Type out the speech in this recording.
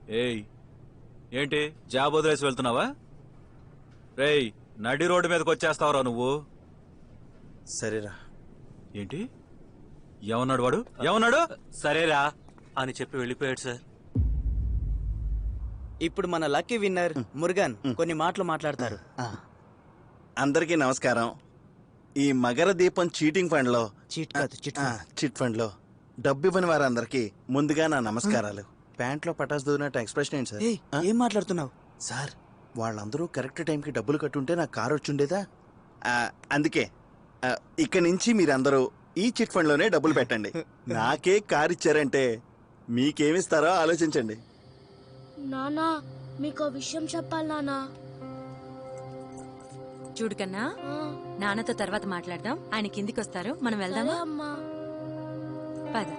ఏయ్ ఏంటి జాబ్ వదిలేసి వెళ్తున్నావా? రేయ్ నడి రోడ్డు మీదకి వచ్చేస్తావురా నువ్వు. సరేరా. ఏంటి ఏమన్నాడు వాడు? ఏమన్నాడు? సరేరా అని చెప్పి వెళ్ళిపోయాడు సార్. ఇప్పుడు మన లక్కీ విన్నర్ మురుగన్ కొన్ని మాటలు మాట్లాడతారు. అందరికీ నమస్కారం. ఈ మగర దీపం చీటింగ్ ఫండ్ లో చిట్ ఫండ్ లో డబ్బు ఇవ్వని వారందరికీ ముందుగా నా నమస్కారాలు. ప్యాంట్లో పటాస్ దూరినట్టు ఎక్స్ప్రెషన్ ఏంటి సార్? ఏం మాట్లాడుతున్నావు సార్? వాళ్ళందరూ కరెక్ట్ టైంకి డబ్బులు కట్టుంటే నాకు కారు వచ్చిండేదా? అందుకే ఇక్కడి నుంచి మీరందరూ ఈ చిట్ ఫండ్ లోనే డబ్బులు పెట్టండి. నాకే కారు ఇచ్చారంటే మీకేమిస్తారో ఆలోచించండి. నానా మీకు విషయం చెప్పాలి నానా. చూడు కన్నా, నాన్నతో తర్వాత మాట్లాడదాం. ఆయన కిందికి వస్తారు, మనం వెళ్దామా? అమ్మా పద.